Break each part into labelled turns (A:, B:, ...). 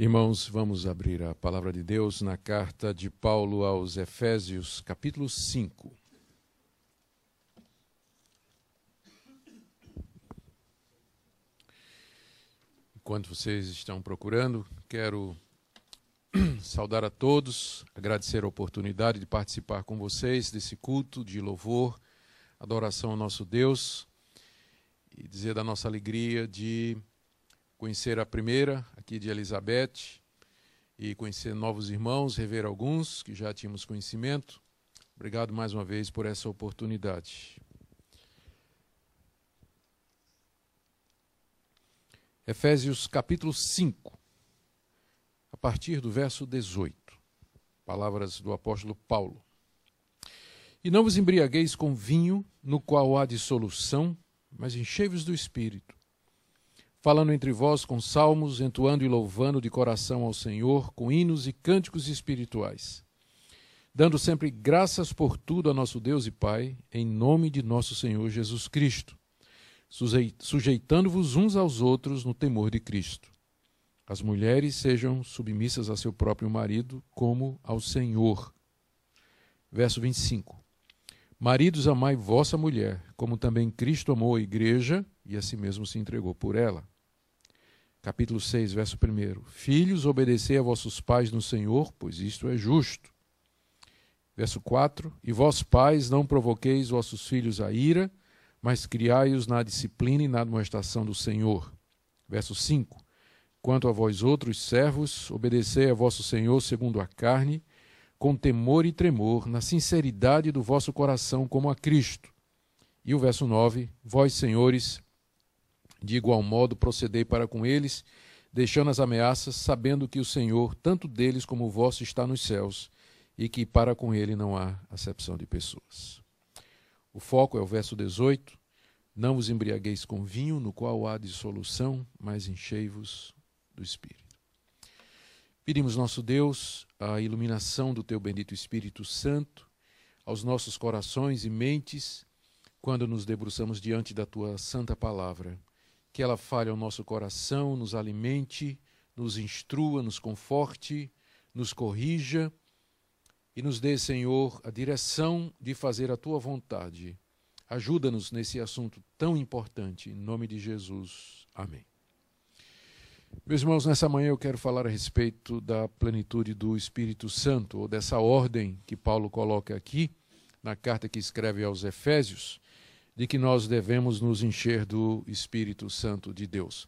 A: Irmãos, vamos abrir a palavra de Deus na carta de Paulo aos Efésios, capítulo 5. Enquanto vocês estão procurando, quero saudar a todos, agradecer a oportunidade de participar com vocês desse culto de louvor, adoração ao nosso Deus e dizer da nossa alegria de conhecer a primeira aqui de Elizabeth e conhecer novos irmãos, rever alguns que já tínhamos conhecimento. Obrigado mais uma vez por essa oportunidade. Efésios capítulo 5, a partir do verso 18, palavras do apóstolo Paulo. E não vos embriagueis com vinho, no qual há dissolução, mas enchei-vos do Espírito, falando entre vós com salmos, entoando e louvando de coração ao Senhor, com hinos e cânticos espirituais, dando sempre graças por tudo a nosso Deus e Pai, em nome de nosso Senhor Jesus Cristo, sujeitando-vos uns aos outros no temor de Cristo. As mulheres sejam submissas a seu próprio marido, como ao Senhor. Verso 25. Maridos, amai vossa mulher, como também Cristo amou a igreja e a si mesmo se entregou por ela. Capítulo 6, verso 1. Filhos, obedecei a vossos pais no Senhor, pois isto é justo. Verso 4. E vós, pais, não provoqueis vossos filhos a ira, mas criai-os na disciplina e na admoestação do Senhor. Verso 5. Quanto a vós outros servos, obedecei a vosso Senhor segundo a carne, com temor e tremor, na sinceridade do vosso coração como a Cristo. E o verso 9. Vós, senhores, de igual modo procedei para com eles, deixando as ameaças, sabendo que o Senhor, tanto deles como o vosso, está nos céus, e que para com ele não há acepção de pessoas. O foco é o verso 18. Não vos embriagueis com vinho, no qual há dissolução, mas enchei-vos do Espírito. Pedimos, nosso Deus, a iluminação do teu bendito Espírito Santo aos nossos corações e mentes quando nos debruçamos diante da tua santa palavra. Que ela fale ao nosso coração, nos alimente, nos instrua, nos conforte, nos corrija e nos dê, Senhor, a direção de fazer a tua vontade. Ajuda-nos nesse assunto tão importante. Em nome de Jesus. Amém. Meus irmãos, nessa manhã eu quero falar a respeito da plenitude do Espírito Santo, ou dessa ordem que Paulo coloca aqui, na carta que escreve aos Efésios, de que nós devemos nos encher do Espírito Santo de Deus.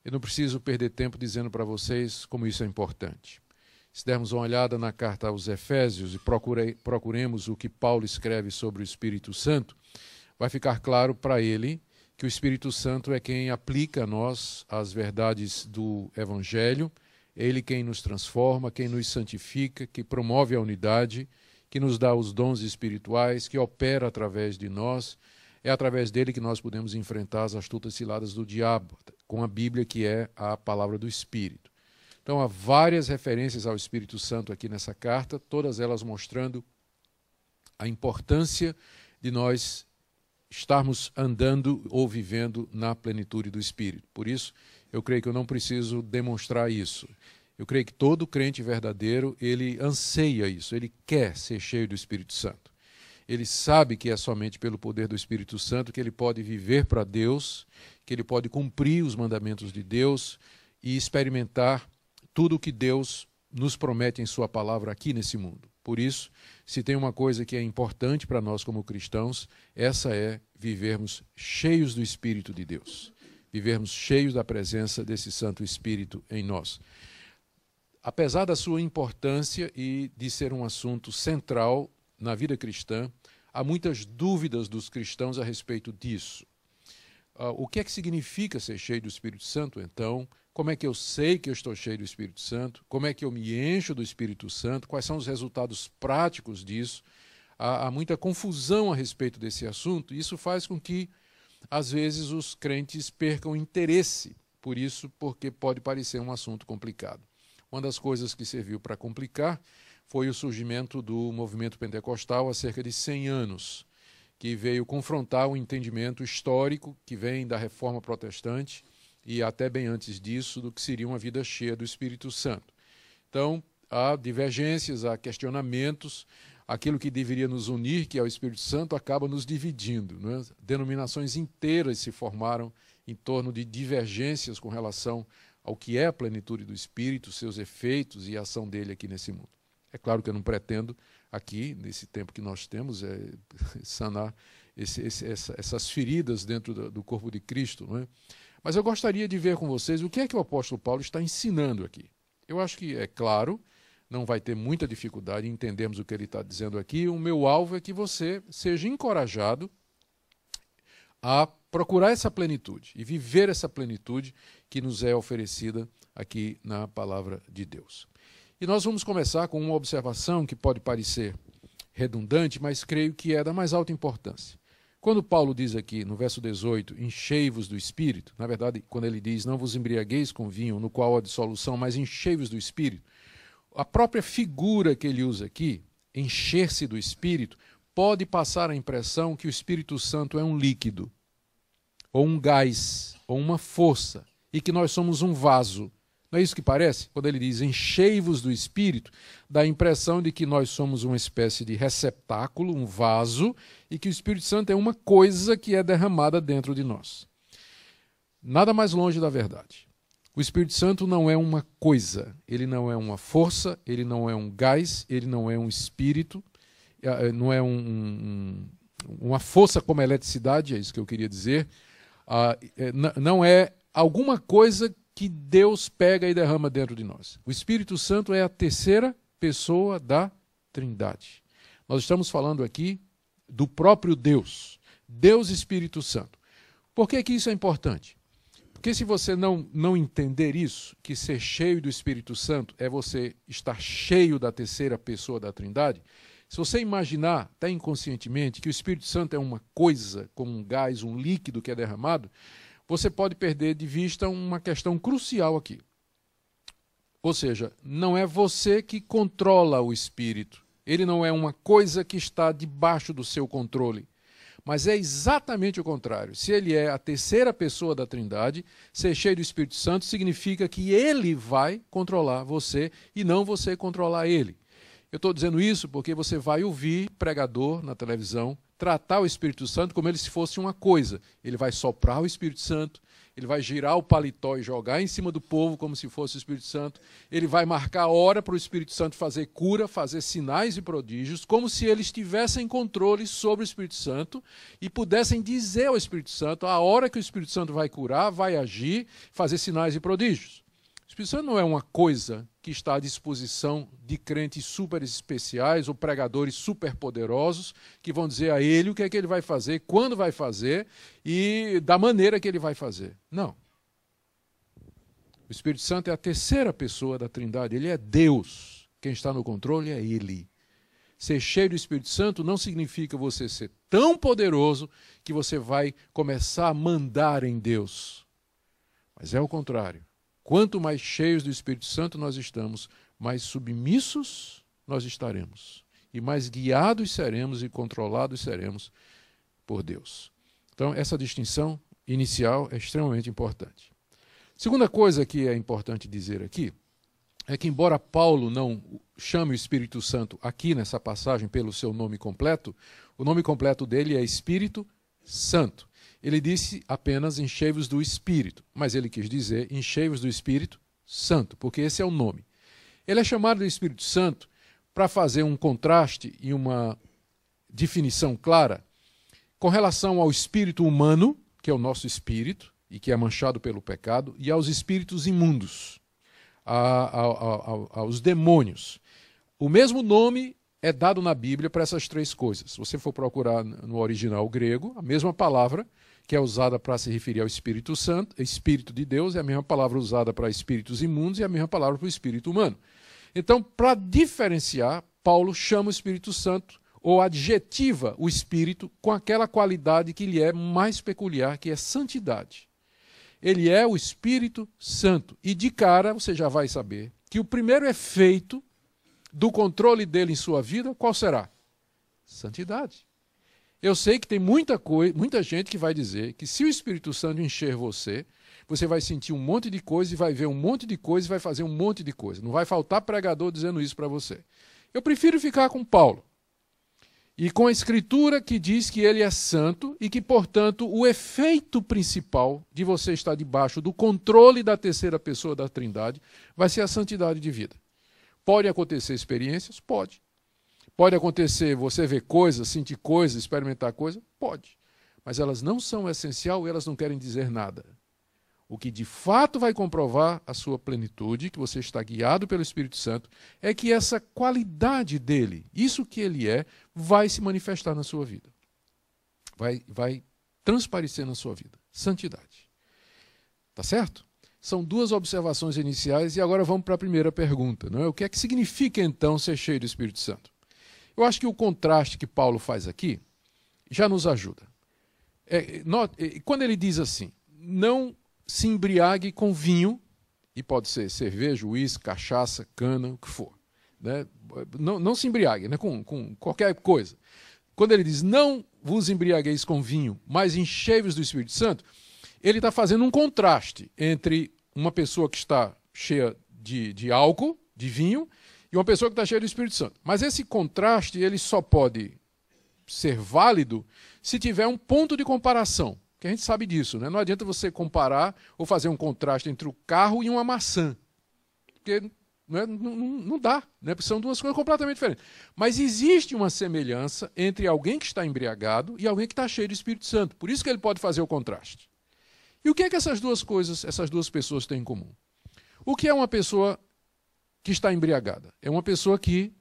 A: Eu não preciso perder tempo dizendo para vocês como isso é importante. Se dermos uma olhada na carta aos Efésios e procuremos o que Paulo escreve sobre o Espírito Santo, vai ficar claro para ele que o Espírito Santo é quem aplica a nós as verdades do Evangelho, é ele quem nos transforma, quem nos santifica, que promove a unidade, que nos dá os dons espirituais, que opera através de nós. É através dele que nós podemos enfrentar as astutas ciladas do diabo, com a Bíblia, que é a palavra do Espírito. Então, há várias referências ao Espírito Santo aqui nessa carta, todas elas mostrando a importância de nós estarmos andando ou vivendo na plenitude do Espírito. Por isso, eu creio que eu não preciso demonstrar isso. Eu creio que todo crente verdadeiro, ele anseia isso, ele quer ser cheio do Espírito Santo. Ele sabe que é somente pelo poder do Espírito Santo que ele pode viver para Deus, que ele pode cumprir os mandamentos de Deus e experimentar tudo o que Deus nos promete em sua palavra aqui nesse mundo. Por isso, se tem uma coisa que é importante para nós como cristãos, essa é vivermos cheios do Espírito de Deus, vivermos cheios da presença desse Santo Espírito em nós. Apesar da sua importância e de ser um assunto central na vida cristã, há muitas dúvidas dos cristãos a respeito disso. O que é que significa ser cheio do Espírito Santo, então? Como é que eu sei que eu estou cheio do Espírito Santo? Como é que eu me encho do Espírito Santo? Quais são os resultados práticos disso? Há muita confusão a respeito desse assunto, e isso faz com que, às vezes, os crentes percam interesse por isso, porque pode parecer um assunto complicado. Uma das coisas que serviu para complicar foi o surgimento do movimento pentecostal há cerca de 100 anos, que veio confrontar o entendimento histórico que vem da Reforma Protestante e até bem antes disso, do que seria uma vida cheia do Espírito Santo. Então, há divergências, há questionamentos, aquilo que deveria nos unir, que é o Espírito Santo, acaba nos dividindo, não é? Denominações inteiras se formaram em torno de divergências com relação ao que é a plenitude do Espírito, seus efeitos e a ação dele aqui nesse mundo. É claro que eu não pretendo aqui, nesse tempo que nós temos, sanar essas feridas dentro do corpo de Cristo, não é? Mas eu gostaria de ver com vocês o que é que o apóstolo Paulo está ensinando aqui. Eu acho que, é claro, não vai ter muita dificuldade em entendermos o que ele está dizendo aqui. O meu alvo é que você seja encorajado a procurar essa plenitude e viver essa plenitude que nos é oferecida aqui na palavra de Deus. E nós vamos começar com uma observação que pode parecer redundante, mas creio que é da mais alta importância. Quando Paulo diz aqui no verso 18, enchei-vos do Espírito, na verdade, quando ele diz, não vos embriagueis com vinho, no qual há dissolução, mas enchei-vos do Espírito, a própria figura que ele usa aqui, encher-se do Espírito, pode passar a impressão que o Espírito Santo é um líquido, ou um gás, ou uma força, e que nós somos um vaso. Não é isso que parece? Quando ele diz enchei-vos do Espírito, dá a impressão de que nós somos uma espécie de receptáculo, um vaso, e que o Espírito Santo é uma coisa que é derramada dentro de nós. Nada mais longe da verdade. O Espírito Santo não é uma coisa, ele não é uma força, ele não é um gás, ele não é um espírito, não é uma força como a eletricidade, é isso que eu queria dizer, não é alguma coisa que Deus pega e derrama dentro de nós. O Espírito Santo é a terceira pessoa da Trindade. Nós estamos falando aqui do próprio Deus, Deus Espírito Santo. Por que isso é importante? Porque se você não entender isso, que ser cheio do Espírito Santo é você estar cheio da terceira pessoa da Trindade, se você imaginar, até inconscientemente, que o Espírito Santo é uma coisa, como um gás, um líquido que é derramado, você pode perder de vista uma questão crucial aqui. Ou seja, não é você que controla o Espírito. Ele não é uma coisa que está debaixo do seu controle. Mas é exatamente o contrário. Se ele é a terceira pessoa da Trindade, ser cheio do Espírito Santo significa que ele vai controlar você e não você controlar ele. Eu estou dizendo isso porque você vai ouvir pregador na televisão tratar o Espírito Santo como ele se fosse uma coisa. Ele vai soprar o Espírito Santo, ele vai girar o paletó e jogar em cima do povo como se fosse o Espírito Santo, ele vai marcar hora para o Espírito Santo fazer cura, fazer sinais e prodígios, como se eles tivessem controle sobre o Espírito Santo e pudessem dizer ao Espírito Santo a hora que o Espírito Santo vai curar, vai agir, fazer sinais e prodígios. O Espírito Santo não é uma coisa que está à disposição de crentes super especiais ou pregadores super poderosos que vão dizer a ele o que é que ele vai fazer, quando vai fazer e da maneira que ele vai fazer. Não. O Espírito Santo é a terceira pessoa da Trindade, ele é Deus. Quem está no controle é ele. Ser cheio do Espírito Santo não significa você ser tão poderoso que você vai começar a mandar em Deus. Mas é o contrário. Quanto mais cheios do Espírito Santo nós estamos, mais submissos nós estaremos. E mais guiados seremos e controlados seremos por Deus. Então, essa distinção inicial é extremamente importante. Segunda coisa que é importante dizer aqui é que, embora Paulo não chame o Espírito Santo aqui nessa passagem pelo seu nome completo, o nome completo dele é Espírito Santo. Ele disse apenas enchei-vos do Espírito, mas ele quis dizer enchei-vos do Espírito Santo, porque esse é o nome. Ele é chamado de Espírito Santo para fazer um contraste e uma definição clara com relação ao espírito humano, que é o nosso espírito, e que é manchado pelo pecado, e aos espíritos imundos, aos demônios. O mesmo nome é dado na Bíblia para essas três coisas. Se você for procurar no original grego, a mesma palavra que é usada para se referir ao Espírito Santo, Espírito de Deus, é a mesma palavra usada para espíritos imundos e a mesma palavra para o espírito humano. Então, para diferenciar, Paulo chama o Espírito Santo ou adjetiva o Espírito com aquela qualidade que lhe é mais peculiar, que é santidade. Ele é o Espírito Santo. E de cara você já vai saber que o primeiro efeito do controle dele em sua vida, qual será? Santidade. Eu sei que tem muita gente que vai dizer que se o Espírito Santo encher você, você vai sentir um monte de coisa e vai ver um monte de coisa e vai fazer um monte de coisa. Não vai faltar pregador dizendo isso para você. Eu prefiro ficar com Paulo e com a Escritura que diz que ele é santo e que, portanto, o efeito principal de você estar debaixo do controle da terceira pessoa da Trindade vai ser a santidade de vida. Pode acontecer experiências? Pode. Pode acontecer você ver coisas, sentir coisas, experimentar coisas? Pode. Mas elas não são essencial e elas não querem dizer nada. O que de fato vai comprovar a sua plenitude, que você está guiado pelo Espírito Santo, é que essa qualidade dele, isso que ele é, vai se manifestar na sua vida. Vai transparecer na sua vida. Santidade. Tá certo? São duas observações iniciais e agora vamos para a primeira pergunta. Não é? O que é que significa então ser cheio do Espírito Santo? Eu acho que o contraste que Paulo faz aqui já nos ajuda. Quando ele diz assim, não se embriague com vinho, e pode ser cerveja, uísque, cachaça, cana, o que for. Né? Não se embriague, né? com qualquer coisa. Quando ele diz, não vos embriagueis com vinho, mas enchei-vos do Espírito Santo, ele está fazendo um contraste entre uma pessoa que está cheia de álcool, de vinho, e uma pessoa que está cheia do Espírito Santo. Mas esse contraste ele só pode ser válido se tiver um ponto de comparação. Que a gente sabe disso, né? Não adianta você comparar ou fazer um contraste entre o carro e uma maçã. Porque não dá, né? Porque são duas coisas completamente diferentes. Mas existe uma semelhança entre alguém que está embriagado e alguém que está cheio do Espírito Santo. Por isso que ele pode fazer o contraste. E o que é que essas duas pessoas têm em comum? O que é uma pessoa que está embriagada? É uma pessoa que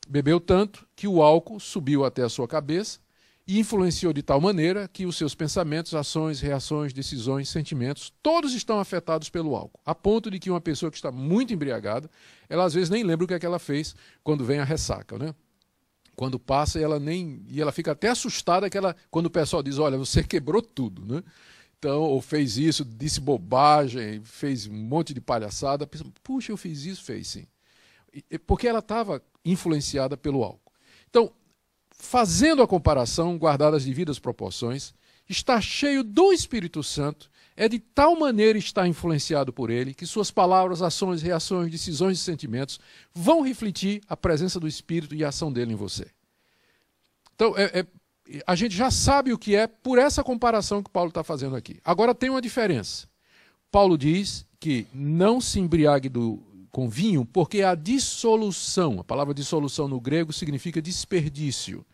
A: bebeu tanto que o álcool subiu até a sua cabeça e influenciou de tal maneira que os seus pensamentos, ações, reações, decisões, sentimentos, todos estão afetados pelo álcool. A ponto de que uma pessoa que está muito embriagada, ela às vezes nem lembra o que é que ela fez quando vem a ressaca, né? Quando passa e ela fica até assustada quando o pessoal diz, olha, você quebrou tudo, né? Então, ou fez isso, disse bobagem, fez um monte de palhaçada. Puxa, eu fiz isso, fez sim. Porque ela estava influenciada pelo álcool. Então, fazendo a comparação, guardadas as devidas proporções, estar cheio do Espírito Santo é de tal maneira estar influenciado por ele que suas palavras, ações, reações, decisões e sentimentos vão refletir a presença do Espírito e a ação dele em você. Então, a gente já sabe o que é por essa comparação que Paulo está fazendo aqui. Agora tem uma diferença. Paulo diz que não se embriague com vinho, porque a dissolução, a palavra dissolução no grego significa desperdício.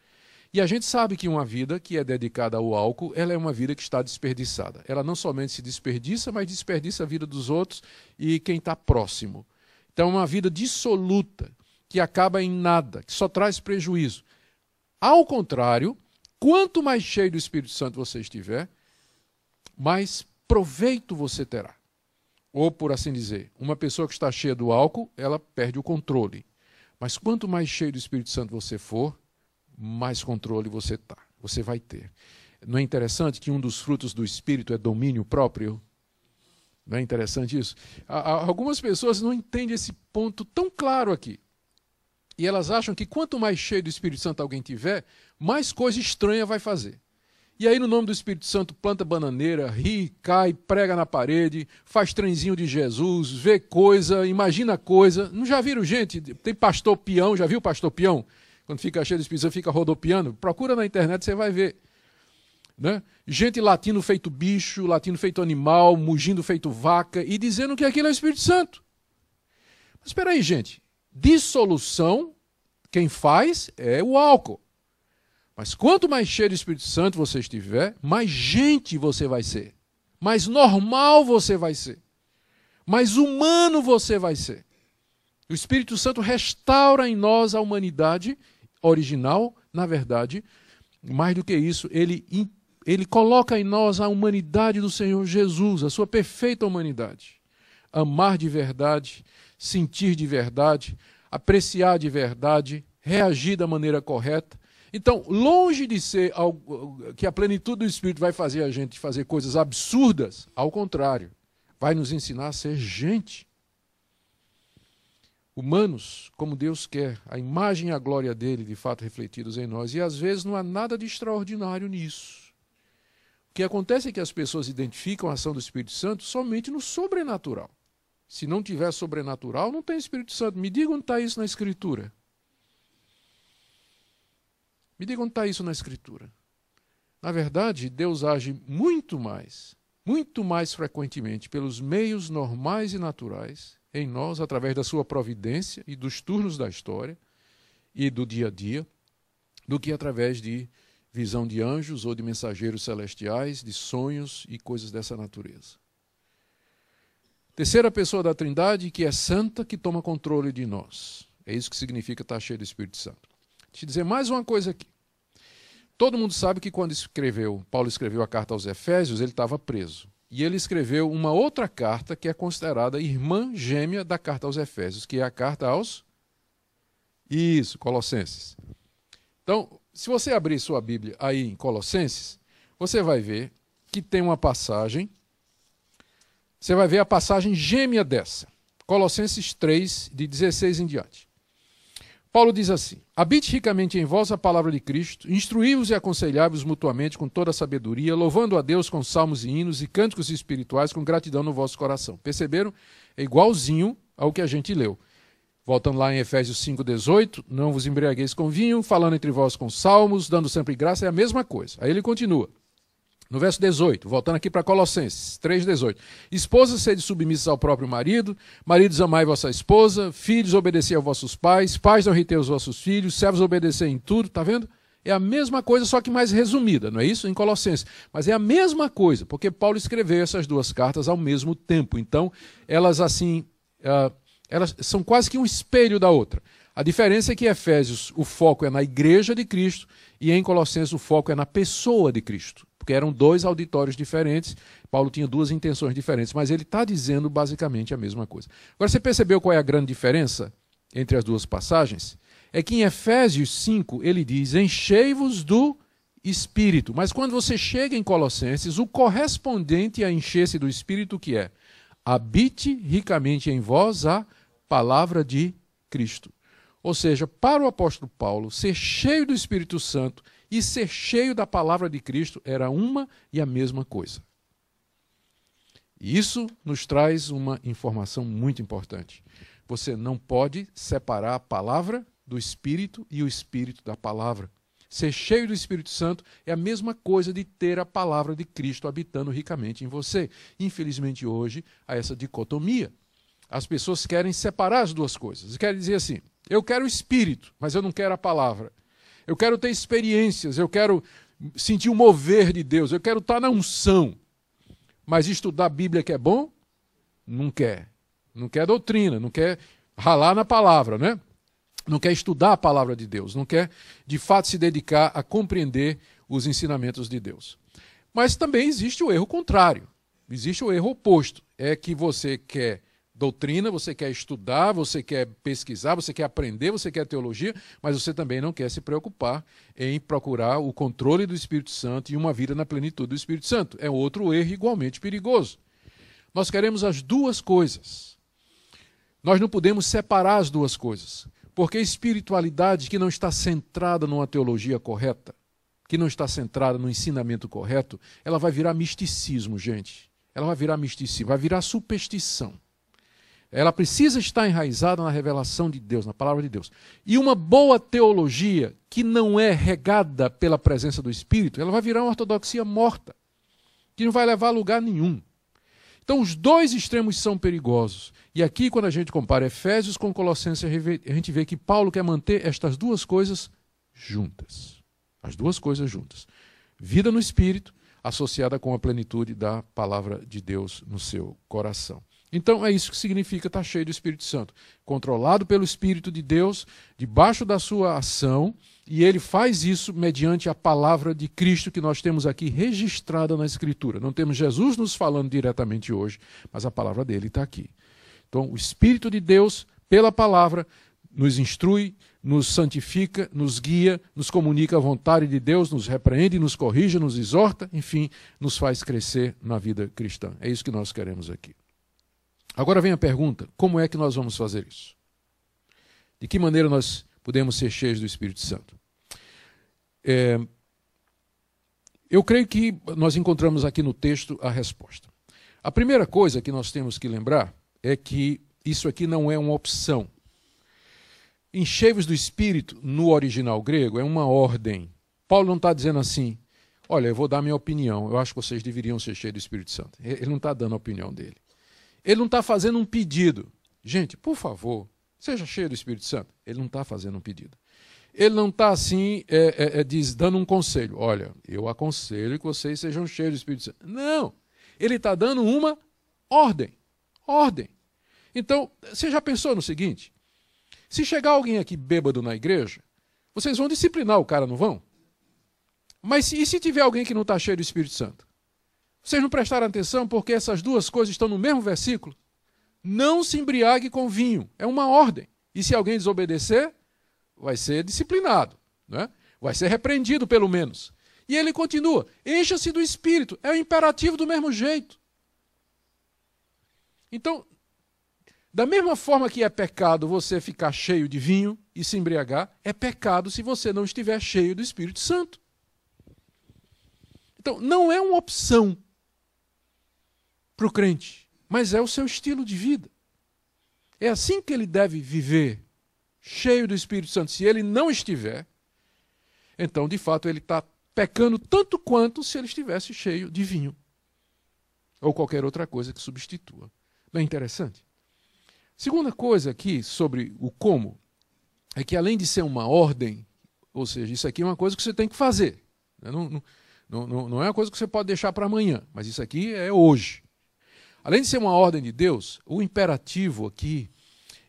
A: E a gente sabe que uma vida que é dedicada ao álcool, ela é uma vida que está desperdiçada. Ela não somente se desperdiça, mas desperdiça a vida dos outros e quem está próximo. Então é uma vida dissoluta, que acaba em nada, que só traz prejuízo. Ao contrário, quanto mais cheio do Espírito Santo você estiver, mais proveito você terá. Ou, por assim dizer, uma pessoa que está cheia do álcool, ela perde o controle. Mas quanto mais cheio do Espírito Santo você for, mais controle você vai ter. Não é interessante que um dos frutos do Espírito é domínio próprio? Não é interessante isso? Algumas pessoas não entendem esse ponto tão claro aqui. E elas acham que quanto mais cheio do Espírito Santo alguém tiver, mais coisa estranha vai fazer. E aí, no nome do Espírito Santo, planta bananeira, ri, cai, prega na parede, faz trenzinho de Jesus, vê coisa, imagina coisa. Não já viram gente? Tem pastor peão, já viu pastor peão? Quando fica cheio do Espírito Santo, fica rodopiando. Procura na internet, você vai ver. Né? Gente latindo feito bicho, latindo feito animal, mugindo feito vaca e dizendo que aquilo é o Espírito Santo. Mas espera aí, gente. Dissolução, quem faz é o álcool. Mas quanto mais cheio do Espírito Santo você estiver, mais gente você vai ser. Mais normal você vai ser. Mais humano você vai ser. O Espírito Santo restaura em nós a humanidade original, na verdade. Mais do que isso, ele coloca em nós a humanidade do Senhor Jesus, a sua perfeita humanidade. Amar de verdade, sentir de verdade, apreciar de verdade, reagir da maneira correta. Então, longe de ser algo que a plenitude do Espírito vai fazer a gente fazer coisas absurdas, ao contrário, vai nos ensinar a ser gente. humanos como Deus quer, a imagem e a glória dele de fato refletidos em nós, e às vezes não há nada de extraordinário nisso. O que acontece é que as pessoas identificam a ação do Espírito Santo somente no sobrenatural. Se não tiver sobrenatural, não tem Espírito Santo. Me diga onde está isso na Escritura. Me diga onde está isso na Escritura. Na verdade, Deus age muito mais frequentemente pelos meios normais e naturais em nós, através da sua providência e dos turnos da história e do dia a dia, do que através de visão de anjos ou de mensageiros celestiais, de sonhos e coisas dessa natureza. Terceira pessoa da Trindade, que é santa, que toma controle de nós. É isso que significa estar cheio do Espírito Santo. Deixa eu dizer mais uma coisa aqui. Todo mundo sabe que quando Paulo escreveu a carta aos Efésios, ele estava preso. E ele escreveu uma outra carta que é considerada irmã gêmea da carta aos Efésios, que é a carta aos Colossenses. Então, se você abrir sua Bíblia aí em Colossenses, você vai ver que tem uma passagem, você vai ver a passagem gêmea dessa, Colossenses 3, de 16 em diante. Paulo diz assim: habite ricamente em vós a palavra de Cristo, instruí-vos e aconselhai-vos mutuamente com toda a sabedoria, louvando a Deus com salmos e hinos e cânticos espirituais com gratidão no vosso coração. Perceberam? É igualzinho ao que a gente leu. Voltando lá em Efésios 5,18, não vos embriagueis com vinho, falando entre vós com salmos, dando sempre graça, é a mesma coisa. Aí ele continua. No verso 18, voltando aqui para Colossenses 3,18. Esposas, sede submissas ao próprio marido, maridos, amai vossa esposa, filhos, obedecei aos vossos pais, pais, não irritei os vossos filhos, servos, obedecei em tudo, tá vendo? É a mesma coisa, só que mais resumida, não é isso? Em Colossenses. Mas é a mesma coisa, porque Paulo escreveu essas duas cartas ao mesmo tempo. Então, elas assim, elas são quase que um espelho da outra. A diferença é que em Efésios o foco é na igreja de Cristo e em Colossenses o foco é na pessoa de Cristo. Porque eram dois auditórios diferentes, Paulo tinha duas intenções diferentes, mas ele está dizendo basicamente a mesma coisa. Agora, você percebeu qual é a grande diferença entre as duas passagens? É que em Efésios 5 ele diz, enchei-vos do Espírito. Mas quando você chega em Colossenses, o correspondente a encher-se do Espírito que é, habite ricamente em vós a palavra de Cristo. Ou seja, para o apóstolo Paulo, ser cheio do Espírito Santo e ser cheio da palavra de Cristo era uma e a mesma coisa. E isso nos traz uma informação muito importante. Você não pode separar a palavra do Espírito e o Espírito da palavra. Ser cheio do Espírito Santo é a mesma coisa de ter a palavra de Cristo habitando ricamente em você. Infelizmente hoje há essa dicotomia. As pessoas querem separar as duas coisas. Querem dizer assim, eu quero o Espírito, mas eu não quero a palavra. Eu quero ter experiências, eu quero sentir o mover de Deus, eu quero estar na unção. Mas estudar a Bíblia que é bom? Não quer. Não quer doutrina, não quer ralar na palavra, né? Não quer estudar a palavra de Deus, não quer de fato se dedicar a compreender os ensinamentos de Deus. Mas também existe o erro contrário, existe o erro oposto. É que você quer doutrina, você quer estudar, você quer pesquisar, você quer aprender, você quer teologia, mas você também não quer se preocupar em procurar o controle do Espírito Santo e uma vida na plenitude do Espírito Santo. É outro erro igualmente perigoso. Nós queremos as duas coisas. Nós não podemos separar as duas coisas, porque espiritualidade que não está centrada numa teologia correta, que não está centrada no ensinamento correto, ela vai virar misticismo, gente. Ela vai virar misticismo, vai virar superstição. Ela precisa estar enraizada na revelação de Deus, na palavra de Deus. E uma boa teologia que não é regada pela presença do Espírito, ela vai virar uma ortodoxia morta, que não vai levar a lugar nenhum. Então os dois extremos são perigosos. E aqui, quando a gente compara Efésios com Colossenses, a gente vê que Paulo quer manter estas duas coisas juntas. As duas coisas juntas. Vida no Espírito, associada com a plenitude da palavra de Deus no seu coração. Então é isso que significa estar cheio do Espírito Santo. Controlado pelo Espírito de Deus, debaixo da sua ação, e ele faz isso mediante a palavra de Cristo que nós temos aqui registrada na Escritura. Não temos Jesus nos falando diretamente hoje, mas a palavra dele está aqui. Então o Espírito de Deus, pela palavra, nos instrui, nos santifica, nos guia, nos comunica a vontade de Deus, nos repreende, nos corrige, nos exorta, enfim, nos faz crescer na vida cristã. É isso que nós queremos aqui. Agora vem a pergunta, como é que nós vamos fazer isso? De que maneira nós podemos ser cheios do Espírito Santo? Eu creio que nós encontramos aqui no texto a resposta. A primeira coisa que nós temos que lembrar é que isso aqui não é uma opção. Enchei-vos do Espírito, no original grego, é uma ordem. Paulo não está dizendo assim, olha, eu vou dar minha opinião, eu acho que vocês deveriam ser cheios do Espírito Santo. Ele não está dando a opinião dele. Ele não está fazendo um pedido. Gente, por favor, seja cheio do Espírito Santo. Ele não está fazendo um pedido. Ele não está assim, dando um conselho. Olha, eu aconselho que vocês sejam cheios do Espírito Santo. Não, ele está dando uma ordem. Ordem. Então, você já pensou no seguinte? Se chegar alguém aqui bêbado na igreja, vocês vão disciplinar o cara, não vão? Mas e se tiver alguém que não está cheio do Espírito Santo? Vocês não prestaram atenção porque essas duas coisas estão no mesmo versículo? Não se embriague com vinho. É uma ordem. E se alguém desobedecer, vai ser disciplinado, né? Vai ser repreendido pelo menos. E ele continua, encha-se do Espírito. É o imperativo do mesmo jeito. Então, da mesma forma que é pecado você ficar cheio de vinho e se embriagar, é pecado se você não estiver cheio do Espírito Santo. Então, não é uma opção para o crente, mas é o seu estilo de vida. É assim que ele deve viver, cheio do Espírito Santo. Se ele não estiver, então, de fato, ele está pecando tanto quanto se ele estivesse cheio de vinho ou qualquer outra coisa que substitua. Não é interessante? Segunda coisa aqui sobre o como é que, além de ser uma ordem, ou seja, isso aqui é uma coisa que você tem que fazer. Não é uma coisa que você pode deixar para amanhã, mas isso aqui é hoje. Além de ser uma ordem de Deus, o imperativo aqui,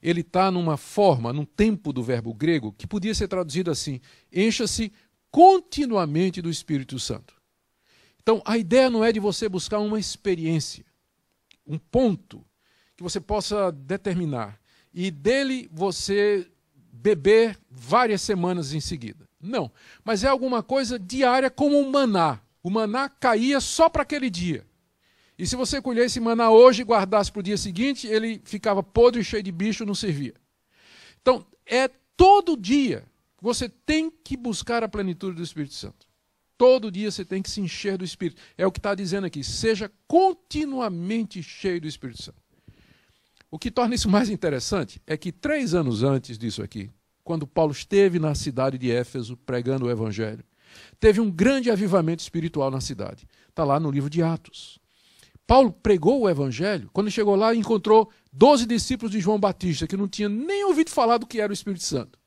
A: ele está numa forma, num tempo do verbo grego, que podia ser traduzido assim, encha-se continuamente do Espírito Santo. Então, a ideia não é de você buscar uma experiência, um ponto que você possa determinar, e dele você beber várias semanas em seguida. Não, mas é alguma coisa diária como um maná. O maná caía só para aquele dia. E se você colher esse maná hoje e guardasse para o dia seguinte, ele ficava podre e cheio de bicho, não servia. Então, é todo dia que você tem que buscar a plenitude do Espírito Santo. Todo dia você tem que se encher do Espírito. É o que está dizendo aqui, seja continuamente cheio do Espírito Santo. O que torna isso mais interessante é que 3 anos antes disso aqui, quando Paulo esteve na cidade de Éfeso pregando o Evangelho, teve um grande avivamento espiritual na cidade. Está lá no livro de Atos. Paulo pregou o Evangelho, quando chegou lá encontrou 12 discípulos de João Batista, que não tinham nem ouvido falar do que era o Espírito Santo.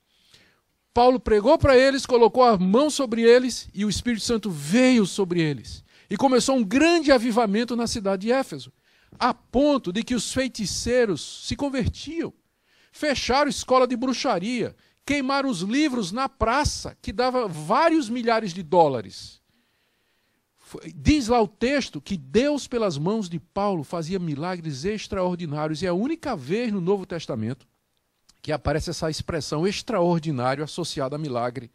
A: Paulo pregou para eles, colocou a mão sobre eles e o Espírito Santo veio sobre eles. E começou um grande avivamento na cidade de Éfeso, a ponto de que os feiticeiros se convertiam, fecharam escola de bruxaria, queimaram os livros na praça, que dava vários milhares de dólares. Diz lá o texto que Deus, pelas mãos de Paulo, fazia milagres extraordinários. E é a única vez no Novo Testamento que aparece essa expressão extraordinário associada a milagre.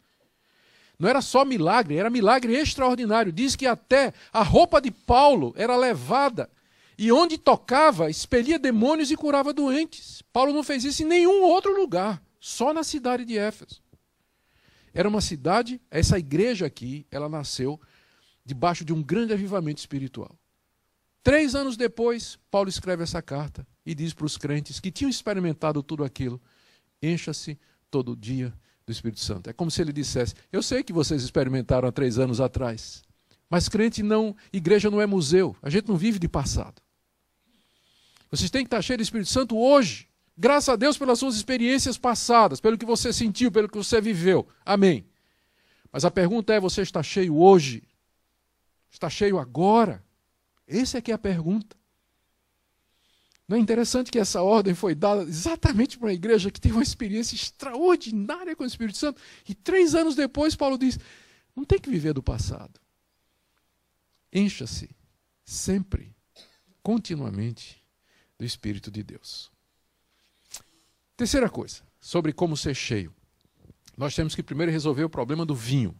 A: Não era só milagre, era milagre extraordinário. Diz que até a roupa de Paulo era levada e onde tocava, expelia demônios e curava doentes. Paulo não fez isso em nenhum outro lugar, só na cidade de Éfeso. Era uma cidade, essa igreja aqui, ela nasceu debaixo de um grande avivamento espiritual. 3 anos depois, Paulo escreve essa carta e diz para os crentes que tinham experimentado tudo aquilo, encha-se todo dia do Espírito Santo. É como se ele dissesse, eu sei que vocês experimentaram há 3 anos atrás, mas crente não, igreja não é museu, a gente não vive de passado. Vocês têm que estar cheios do Espírito Santo hoje, graças a Deus pelas suas experiências passadas, pelo que você sentiu, pelo que você viveu. Amém. Mas a pergunta é, você está cheio hoje? Está cheio agora? Essa é que é a pergunta. Não é interessante que essa ordem foi dada exatamente para a igreja que teve uma experiência extraordinária com o Espírito Santo? E 3 anos depois, Paulo diz, não tem que viver do passado. Encha-se sempre, continuamente, do Espírito de Deus. Terceira coisa, sobre como ser cheio. Nós temos que primeiro resolver o problema do vinho.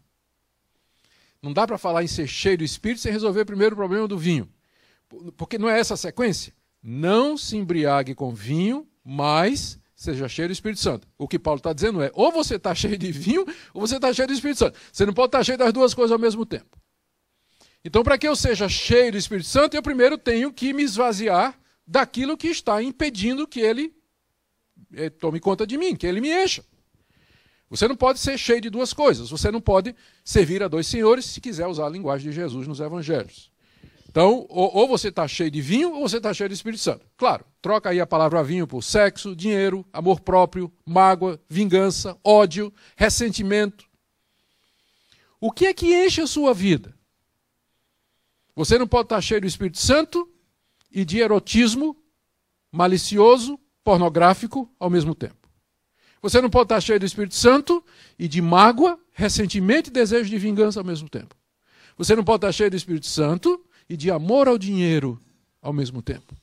A: Não dá para falar em ser cheio do Espírito sem resolver primeiro o problema do vinho. Porque não é essa a sequência? Não se embriague com vinho, mas seja cheio do Espírito Santo. O que Paulo está dizendo é, ou você está cheio de vinho, ou você está cheio do Espírito Santo. Você não pode estar cheio das duas coisas ao mesmo tempo. Então, para que eu seja cheio do Espírito Santo, eu primeiro tenho que me esvaziar daquilo que está impedindo que ele tome conta de mim, que ele me encha. Você não pode ser cheio de duas coisas. Você não pode servir a dois senhores se quiser usar a linguagem de Jesus nos evangelhos. Então, ou você está cheio de vinho, ou você está cheio do Espírito Santo. Claro, troca aí a palavra vinho por sexo, dinheiro, amor próprio, mágoa, vingança, ódio, ressentimento. O que é que enche a sua vida? Você não pode estar cheio do Espírito Santo e de erotismo malicioso, pornográfico ao mesmo tempo. Você não pode estar cheio do Espírito Santo e de mágoa, ressentimento e desejo de vingança ao mesmo tempo. Você não pode estar cheio do Espírito Santo e de amor ao dinheiro ao mesmo tempo.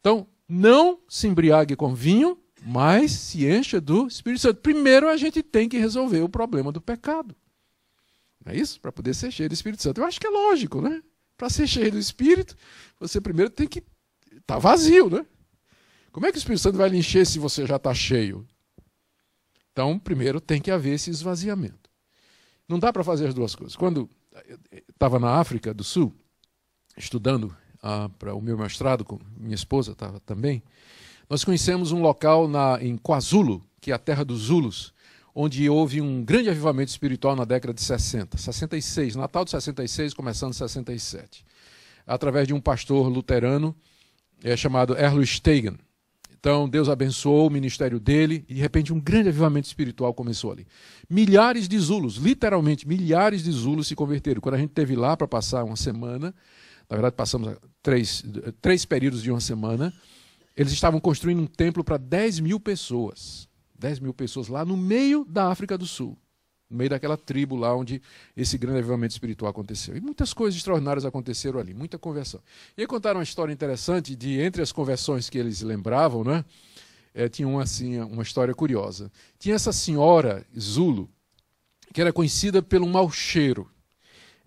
A: Então, não se embriague com vinho, mas se encha do Espírito Santo. Primeiro a gente tem que resolver o problema do pecado. Não é isso? Para poder ser cheio do Espírito Santo. Eu acho que é lógico, né? Para ser cheio do Espírito, você primeiro tem que estar vazio, né? Como é que o Espírito Santo vai lhe encher se você já está cheio? Então, primeiro tem que haver esse esvaziamento. Não dá para fazer as duas coisas. Quando eu estava na África do Sul, estudando para o meu mestrado, com minha esposa estava também, nós conhecemos um local em KwaZulu, que é a terra dos Zulus, onde houve um grande avivamento espiritual na década de 60, 66, Natal de 66, começando em 67, através de um pastor luterano chamado Erlo Stegen. Então, Deus abençoou o ministério dele e, de repente, um grande avivamento espiritual começou ali. Milhares de Zulus, literalmente, milhares de Zulus se converteram. Quando a gente esteve lá para passar uma semana, na verdade, passamos três períodos de uma semana, eles estavam construindo um templo para 10 mil pessoas. 10 mil pessoas lá no meio da África do Sul, no meio daquela tribo lá onde esse grande avivamento espiritual aconteceu. E muitas coisas extraordinárias aconteceram ali, muita conversão. E aí contaram uma história interessante de, entre as conversões que eles lembravam, né, tinha uma história curiosa. Tinha essa senhora Zulu, que era conhecida pelo mau cheiro.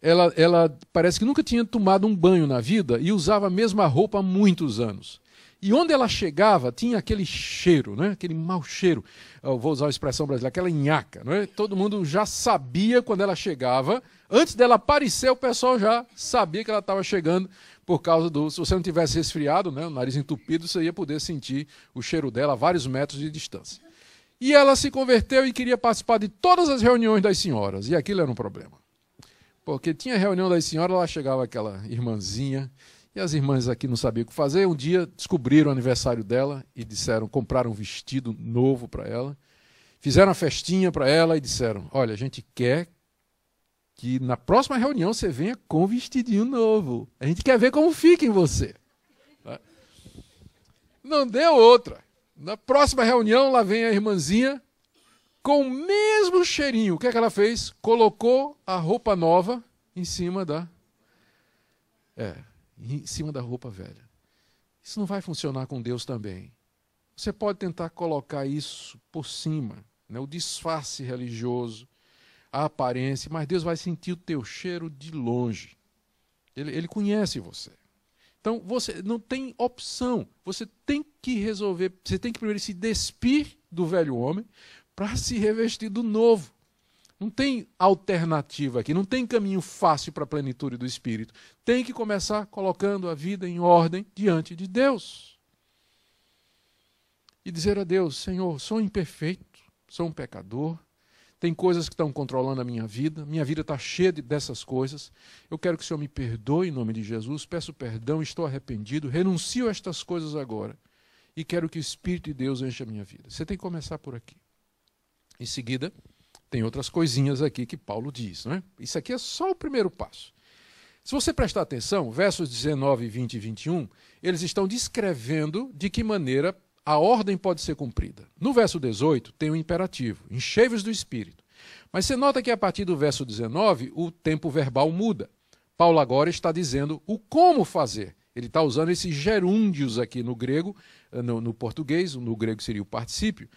A: Ela parece que nunca tinha tomado um banho na vida e usava a mesma roupa há muitos anos. E onde ela chegava, tinha aquele cheiro, né? Aquele mau cheiro. Eu vou usar a expressão brasileira, aquela nhaca. Né? Todo mundo já sabia quando ela chegava. Antes dela aparecer, o pessoal já sabia que ela estava chegando por causa do... Se você não tivesse resfriado, né, o nariz entupido, você ia poder sentir o cheiro dela a vários metros de distância. E ela se converteu e queria participar de todas as reuniões das senhoras. E aquilo era um problema. Porque tinha reunião das senhoras, lá chegava aquela irmãzinha... E as irmãs aqui não sabiam o que fazer. Um dia descobriram o aniversário dela e disseram, compraram um vestido novo para ela. Fizeram uma festinha para ela e disseram, olha, a gente quer que na próxima reunião você venha com um vestidinho novo. A gente quer ver como fica em você. Não deu outra. Na próxima reunião, lá vem a irmãzinha com o mesmo cheirinho. O que é que ela fez? Colocou a roupa nova em cima da roupa velha. Isso não vai funcionar com Deus também. Você pode tentar colocar isso por cima, né? O disfarce religioso, a aparência, mas Deus vai sentir o teu cheiro de longe. Ele conhece você. Então, você não tem opção. Você tem que resolver, você tem que primeiro se despir do velho homem para se revestir do novo. Não tem alternativa aqui, não tem caminho fácil para a plenitude do Espírito. Tem que começar colocando a vida em ordem diante de Deus. E dizer a Deus, Senhor, sou imperfeito, sou um pecador, tem coisas que estão controlando a minha vida está cheia dessas coisas, eu quero que o Senhor me perdoe em nome de Jesus, peço perdão, estou arrependido, renuncio a estas coisas agora e quero que o Espírito de Deus encha a minha vida. Você tem que começar por aqui. Em seguida, tem outras coisinhas aqui que Paulo diz, né? Isso aqui é só o primeiro passo. Se você prestar atenção, versos 19, 20 e 21, eles estão descrevendo de que maneira a ordem pode ser cumprida. No verso 18 tem um imperativo, enchei-vos do Espírito. Mas você nota que a partir do verso 19 o tempo verbal muda. Paulo agora está dizendo o como fazer. Ele está usando esses gerúndios aqui no grego, no português, no grego seria o particípio,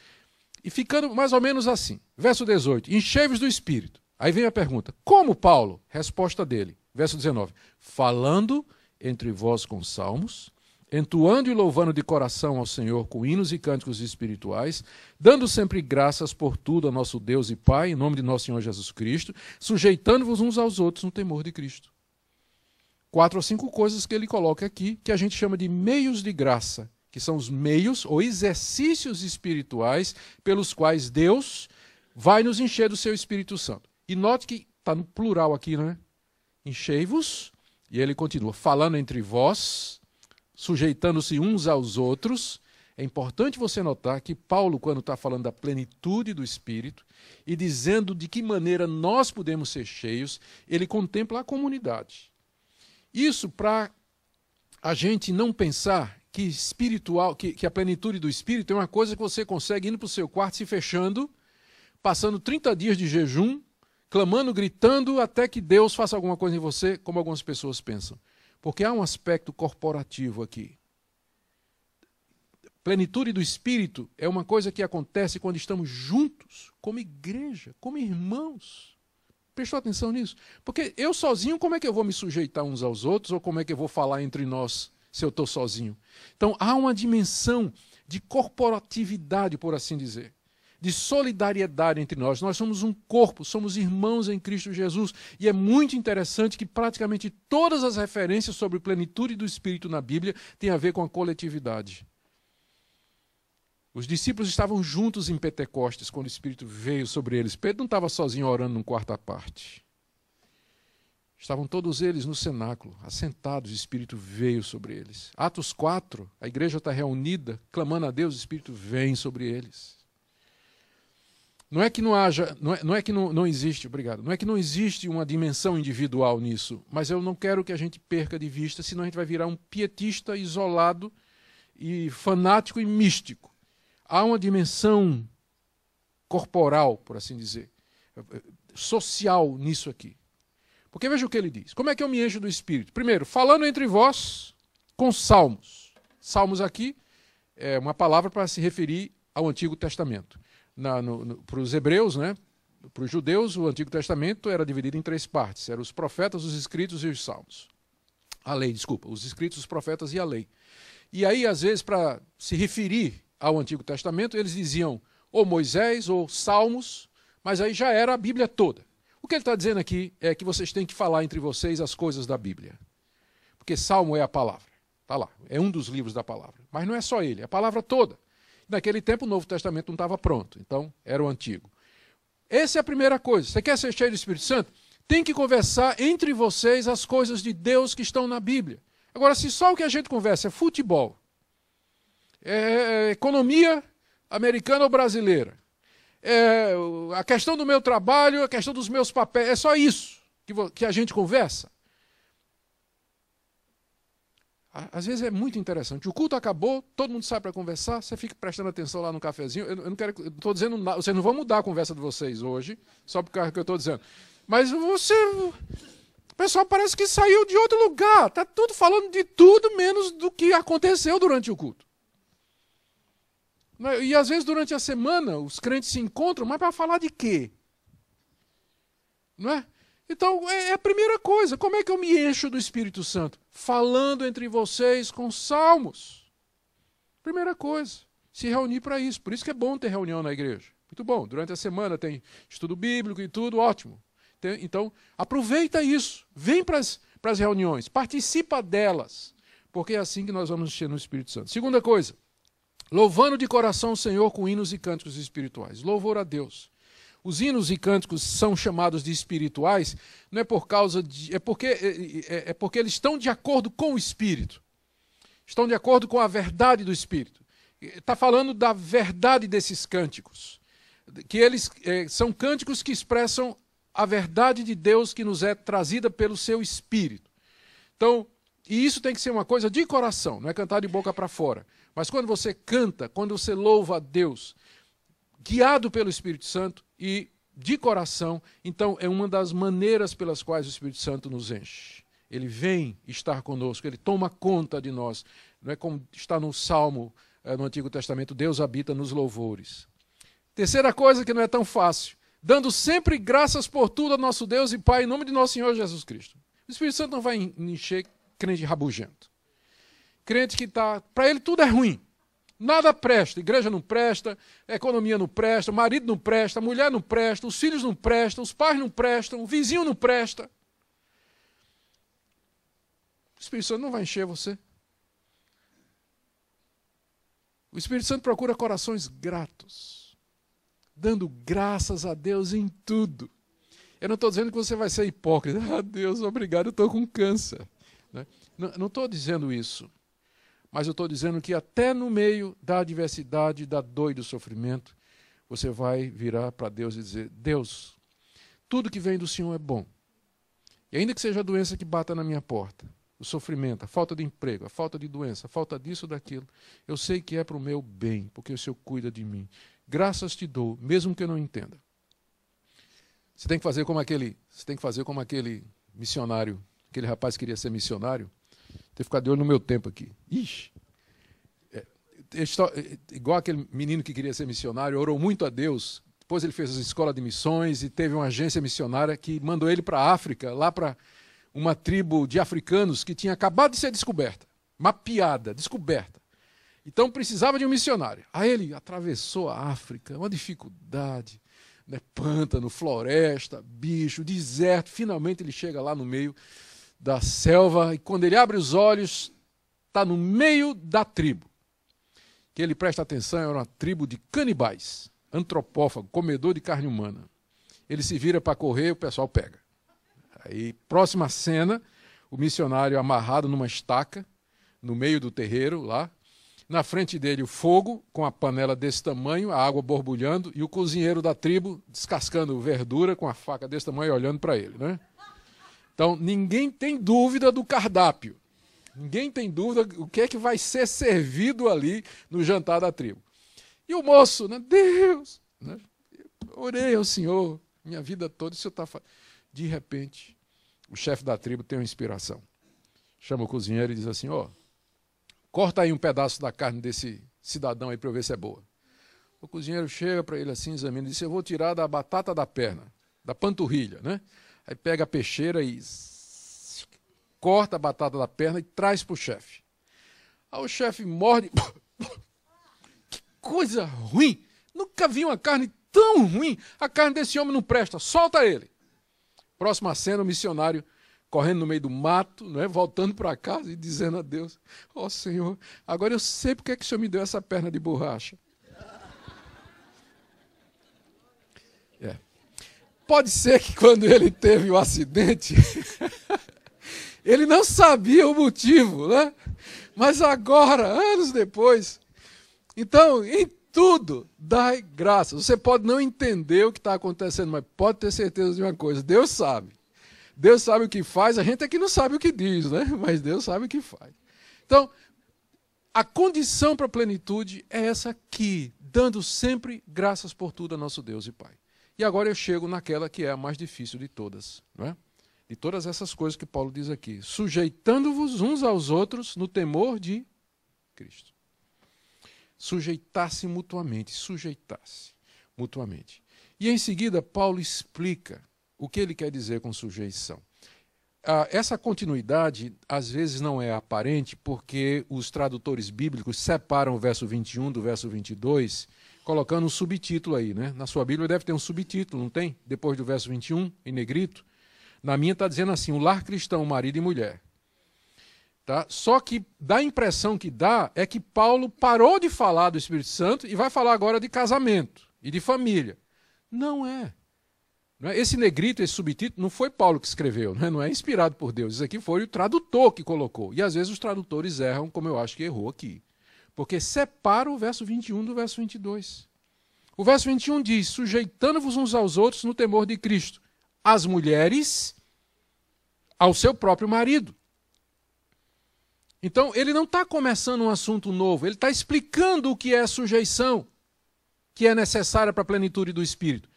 A: e ficando mais ou menos assim. Verso 18, enchei-vos do Espírito. Aí vem a pergunta, como, Paulo? Resposta dele, verso 19, falando entre vós com salmos, entoando e louvando de coração ao Senhor com hinos e cânticos espirituais, dando sempre graças por tudo a nosso Deus e Pai, em nome de nosso Senhor Jesus Cristo, sujeitando-vos uns aos outros no temor de Cristo. 4 ou 5 coisas que ele coloca aqui, que a gente chama de meios de graça, que são os meios ou exercícios espirituais pelos quais Deus vai nos encher do seu Espírito Santo. E note que está no plural aqui, não é? Enchei-vos, e ele continua, falando entre vós, sujeitando-se uns aos outros. É importante você notar que Paulo, quando está falando da plenitude do Espírito e dizendo de que maneira nós podemos ser cheios, ele contempla a comunidade. Isso para a gente não pensar que espiritual, que a plenitude do Espírito é uma coisa que você consegue indo para o seu quarto, se fechando, passando 30 dias de jejum, clamando, gritando, até que Deus faça alguma coisa em você, como algumas pessoas pensam. Porque há um aspecto corporativo aqui. Plenitude do Espírito é uma coisa que acontece quando estamos juntos, como igreja, como irmãos. Prestou atenção nisso? Porque eu sozinho, como é que eu vou me sujeitar uns aos outros, ou como é que eu vou falar entre nós se eu estou sozinho? Então, há uma dimensão de corporatividade, por assim dizer, de solidariedade entre nós. Nós somos um corpo, somos irmãos em Cristo Jesus, e é muito interessante que praticamente todas as referências sobre plenitude do Espírito na Bíblia têm a ver com a coletividade. Os discípulos estavam juntos em Pentecostes, quando o Espírito veio sobre eles. Pedro não estava sozinho orando num quarto à parte. Estavam todos eles no cenáculo, assentados, o Espírito veio sobre eles. Atos 4, a igreja está reunida, clamando a Deus, o Espírito vem sobre eles. Não é que não haja, não é que não existe, obrigado, não é que não existe uma dimensão individual nisso, mas eu não quero que a gente perca de vista, senão a gente vai virar um pietista isolado e fanático e místico. Há uma dimensão corporal, por assim dizer, social nisso aqui. Porque veja o que ele diz. Como é que eu me encho do Espírito? Primeiro, falando entre vós com salmos. Salmos aqui é uma palavra para se referir ao Antigo Testamento. Para os hebreus, né? Para os judeus, o Antigo Testamento era dividido em 3 partes. Eram os profetas, os escritos e os salmos. A lei, desculpa. Os escritos, os profetas e a lei. E aí, às vezes, para se referir ao Antigo Testamento, eles diziam ou Moisés ou Salmos, mas aí já era a Bíblia toda. O que ele está dizendo aqui é que vocês têm que falar entre vocês as coisas da Bíblia. Porque Salmo é a palavra. Está lá. É um dos livros da palavra. Mas não é só ele, é a palavra toda. Naquele tempo o Novo Testamento não estava pronto, então era o Antigo. Essa é a primeira coisa. Você quer ser cheio do Espírito Santo? Tem que conversar entre vocês as coisas de Deus que estão na Bíblia. Agora, se só o que a gente conversa é futebol, economia americana ou brasileira, a questão do meu trabalho, a questão dos meus papéis, é só isso que a gente conversa. Às vezes é muito interessante. O culto acabou, todo mundo sai para conversar, você fica prestando atenção lá no cafezinho. Eu não quero, estou dizendo nada, vocês não vão mudar a conversa de vocês hoje, só por causa que eu estou dizendo. Mas o pessoal parece que saiu de outro lugar. Está tudo falando de tudo menos do que aconteceu durante o culto. E às vezes durante a semana os crentes se encontram, mas para falar de quê? Não é? Então é a primeira coisa. Como é que eu me encho do Espírito Santo? Falando entre vocês com salmos. Primeira coisa. Se reunir para isso. Por isso que é bom ter reunião na igreja. Muito bom. Durante a semana tem estudo bíblico e tudo, ótimo. Então aproveita isso. Vem para as reuniões. Participa delas. Porque é assim que nós vamos encher no Espírito Santo. Segunda coisa. Louvando de coração o Senhor com hinos e cânticos espirituais. Louvor a Deus. Os hinos e cânticos são chamados de espirituais, não é por causa de. É porque eles estão de acordo com o Espírito. Estão de acordo com a verdade do Espírito. Está falando da verdade desses cânticos. Que eles são cânticos que expressam a verdade de Deus que nos é trazida pelo seu Espírito. Então, e isso tem que ser uma coisa de coração, não é cantar de boca para fora. Mas quando você canta, quando você louva a Deus, guiado pelo Espírito Santo e de coração, então é uma das maneiras pelas quais o Espírito Santo nos enche. Ele vem estar conosco, ele toma conta de nós. Não é como está no Salmo, no Antigo Testamento, Deus habita nos louvores. Terceira coisa que não é tão fácil, dando sempre graças por tudo a nosso Deus e Pai, em nome de nosso Senhor Jesus Cristo. O Espírito Santo não vai encher crente rabugento. Crente que está... Para ele tudo é ruim. Nada presta. Igreja não presta, economia não presta, marido não presta, mulher não presta, os filhos não prestam, os pais não prestam, o vizinho não presta. O Espírito Santo não vai encher você. O Espírito Santo procura corações gratos, dando graças a Deus em tudo. Eu não estou dizendo que você vai ser hipócrita. Ah, Deus, obrigado, eu estou com câncer. Não estou dizendo isso. Mas eu estou dizendo que até no meio da adversidade, da dor e do sofrimento, você vai virar para Deus e dizer, Deus, tudo que vem do Senhor é bom. E ainda que seja a doença que bata na minha porta, o sofrimento, a falta de emprego, a falta de doença, a falta disso, daquilo, eu sei que é para o meu bem, porque o Senhor cuida de mim. Graças te dou, mesmo que eu não entenda. Você tem que fazer como aquele missionário, aquele rapaz que queria ser missionário. Tem que ficar de olho no meu tempo aqui. Ixi! Igual aquele menino que queria ser missionário, orou muito a Deus, depois ele fez a escola de missões e teve uma agência missionária que mandou ele para a África, lá para uma tribo de africanos que tinha acabado de ser descoberta, mapeada, descoberta. Então precisava de um missionário. Aí ele atravessou a África, uma dificuldade, né, pântano, floresta, bicho, deserto. Finalmente ele chega lá no meio da selva e quando ele abre os olhos, está no meio da tribo. Que ele presta atenção, era uma tribo de canibais, antropófago, comedor de carne humana. Ele se vira para correr, o pessoal pega. Aí, próxima cena, o missionário amarrado numa estaca, no meio do terreiro, lá. Na frente dele o fogo, com a panela desse tamanho, a água borbulhando, e o cozinheiro da tribo descascando verdura com a faca desse tamanho, olhando para ele, né? Então, ninguém tem dúvida do cardápio. Ninguém tem dúvida o que é que vai ser servido ali no jantar da tribo. E o moço, né? Deus, né? Orei ao Senhor, minha vida toda, o Senhor está fazendo. De repente, o chefe da tribo tem uma inspiração. Chama o cozinheiro e diz assim, corta aí um pedaço da carne desse cidadão aí para eu ver se é boa. O cozinheiro chega para ele assim, examina e diz, eu vou tirar da batata da perna, da panturrilha, né? Aí pega a peixeira e corta a batata da perna e traz para o chefe. Aí o chefe morde. Que coisa ruim! Nunca vi uma carne tão ruim. A carne desse homem não presta, solta ele. Próxima cena, o missionário correndo no meio do mato, né, voltando para casa e dizendo a Deus, Senhor, agora eu sei porque é que o Senhor me deu essa perna de borracha. Pode ser que quando ele teve o acidente, ele não sabia o motivo, né? Mas agora, anos depois, então, em tudo, dai graças. Você pode não entender o que está acontecendo, mas pode ter certeza de uma coisa, Deus sabe. Deus sabe o que faz, a gente é que não sabe o que diz, né? Mas Deus sabe o que faz. Então, a condição para a plenitude é essa aqui, dando sempre graças por tudo a nosso Deus e Pai. E agora eu chego naquela que é a mais difícil de todas, não é? De todas essas coisas que Paulo diz aqui. Sujeitando-vos uns aos outros no temor de Cristo. Sujeitar-se mutuamente, sujeitar-se mutuamente. E em seguida, Paulo explica o que ele quer dizer com sujeição. Essa continuidade, às vezes, não é aparente, porque os tradutores bíblicos separam o verso 21 do verso 22, colocando um subtítulo aí, né? Na sua Bíblia deve ter um subtítulo, não tem? Depois do verso 21, em negrito. Na minha está dizendo assim, o lar cristão, marido e mulher. Tá? Só que dá a impressão que dá é que Paulo parou de falar do Espírito Santo e vai falar agora de casamento e de família. Não é. Esse negrito, esse subtítulo, não foi Paulo que escreveu, né? Não é inspirado por Deus. Isso aqui foi o tradutor que colocou. E às vezes os tradutores erram, como eu acho que errou aqui. Porque separa o verso 21 do verso 22. O verso 21 diz, sujeitando-vos uns aos outros no temor de Cristo. As mulheres ao seu próprio marido. Então, ele não está começando um assunto novo, ele está explicando o que é a sujeição, que é necessária para a plenitude do Espírito.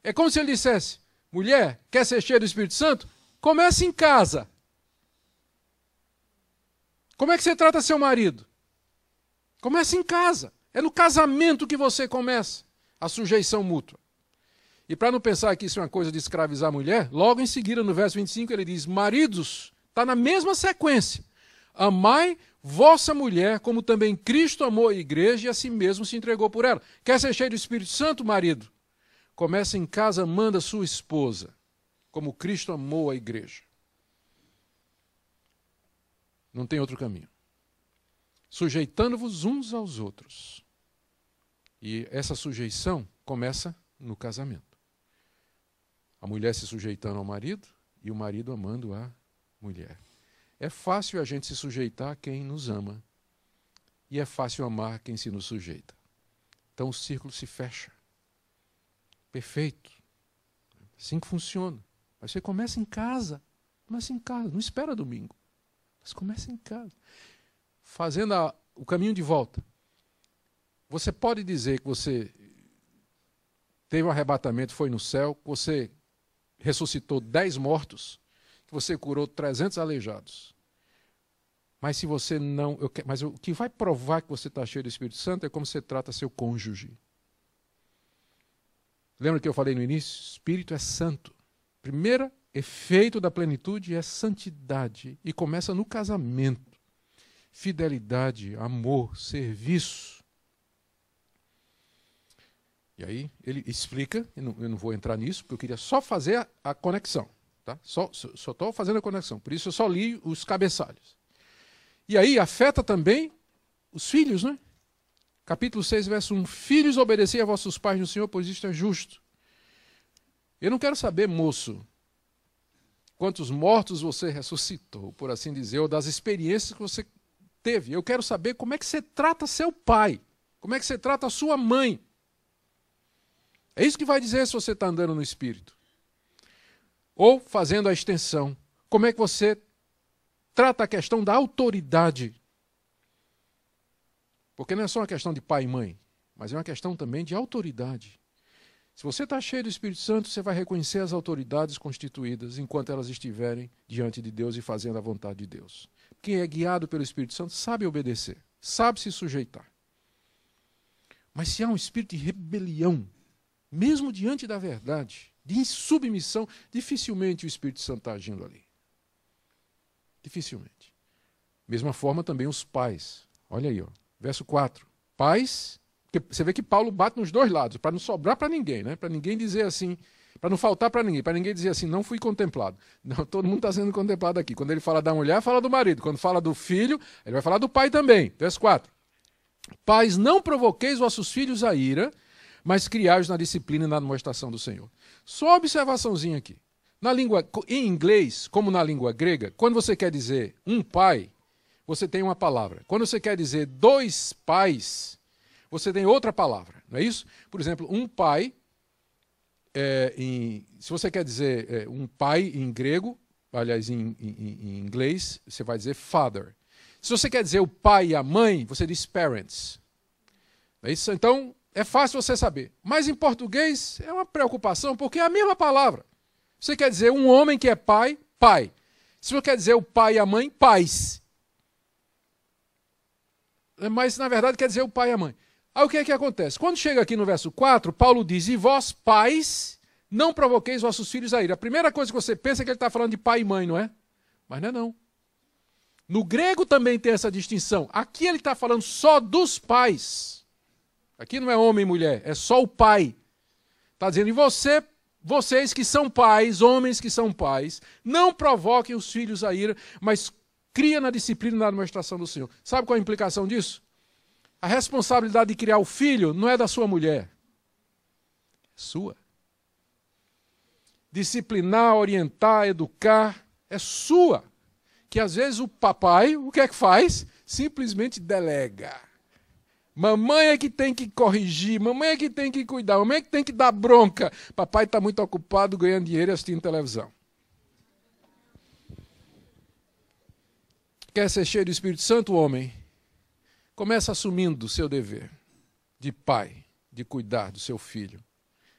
A: É como se ele dissesse, mulher, quer ser cheia do Espírito Santo? Comece em casa. Como é que você trata seu marido? Comece em casa. É no casamento que você começa a sujeição mútua. E para não pensar que isso é uma coisa de escravizar a mulher, logo em seguida, no verso 25, ele diz, maridos, está na mesma sequência. amai vossa mulher, como também Cristo amou a igreja e a si mesmo se entregou por ela. Quer ser cheio do Espírito Santo, marido? Começa em casa, manda sua esposa, como Cristo amou a igreja. Não tem outro caminho. Sujeitando-vos uns aos outros. E essa sujeição começa no casamento. A mulher se sujeitando ao marido e o marido amando a mulher. É fácil a gente se sujeitar a quem nos ama. E é fácil amar quem se nos sujeita. Então o círculo se fecha. Perfeito. Assim que funciona. Mas você começa em casa. Começa em casa. Não espera domingo. Mas começa em casa. Fazendo o caminho de volta. Você pode dizer que você teve um arrebatamento, foi no céu, que você ressuscitou 10 mortos, que você curou 300 aleijados. Mas se você não... Mas o que vai provar que você está cheio do Espírito Santo é como você trata seu cônjuge. Lembra que eu falei no início? O Espírito é santo. Primeiro efeito da plenitude é santidade. E começa no casamento. Fidelidade, amor, serviço. E aí ele explica, eu não vou entrar nisso, porque eu queria só fazer a conexão. Tá? Só estou fazendo a conexão. Por isso eu só li os cabeçalhos. E aí afeta também os filhos, né? Capítulo 6, verso 1. Filhos, obedecei a vossos pais no Senhor, pois isto é justo. Eu não quero saber, moço, quantos mortos você ressuscitou, por assim dizer, ou das experiências que você teve. Eu quero saber como é que você trata seu pai, como é que você trata a sua mãe. É isso que vai dizer se você está andando no Espírito. Ou, fazendo a extensão, como é que você trata a questão da autoridade. Porque não é só uma questão de pai e mãe, mas é uma questão também de autoridade. Se você está cheio do Espírito Santo, você vai reconhecer as autoridades constituídas enquanto elas estiverem diante de Deus e fazendo a vontade de Deus. Quem é guiado pelo Espírito Santo sabe obedecer, sabe se sujeitar. Mas se há um espírito de rebelião, mesmo diante da verdade, de insubmissão, dificilmente o Espírito Santo está agindo ali. Dificilmente. Mesma forma também os pais. Olha aí, ó, verso 4. Pais, você vê que Paulo bate nos dois lados, para não sobrar para ninguém, né? Para ninguém dizer assim, para não faltar para ninguém dizer assim, não fui contemplado. Não, todo mundo está sendo contemplado aqui. Quando ele fala da mulher, fala do marido. Quando fala do filho, ele vai falar do pai também. Verso 4. Pais, não provoqueis vossos filhos a ira, mas criai-os na disciplina e na demonstração do Senhor. Só uma observaçãozinha aqui. Na língua, em inglês, como na língua grega, quando você quer dizer um pai, você tem uma palavra. Quando você quer dizer dois pais, você tem outra palavra. Não é isso? Por exemplo, um pai, se você quer dizer um pai em grego, aliás, em inglês, você vai dizer father. Se você quer dizer o pai e a mãe, você diz parents. Não é isso? Então, é fácil você saber. Mas em português é uma preocupação, porque é a mesma palavra. Você quer dizer um homem que é pai, pai. Se você quer dizer o pai e a mãe, pais. Mas, na verdade, quer dizer o pai e a mãe. Aí o que é que acontece? Quando chega aqui no verso 4, Paulo diz, e vós, pais, não provoqueis vossos filhos a ira. A primeira coisa que você pensa é que ele está falando de pai e mãe, não é? Mas não é não. No grego também tem essa distinção. Aqui ele está falando só dos pais. Aqui não é homem e mulher, é só o pai. Está dizendo, e vocês que são pais, homens que são pais, não provoquem os filhos a ira, mas cria na disciplina e na administração do Senhor. Sabe qual é a implicação disso? A responsabilidade de criar o filho não é da sua mulher, é sua. Disciplinar, orientar, educar, é sua. Que às vezes o papai, o que é que faz? Simplesmente delega. Mamãe é que tem que corrigir, mamãe é que tem que cuidar, mamãe é que tem que dar bronca. Papai está muito ocupado ganhando dinheiro e assistindo televisão. Quer ser cheio do Espírito Santo, homem? Começa assumindo o seu dever de pai, de cuidar do seu filho,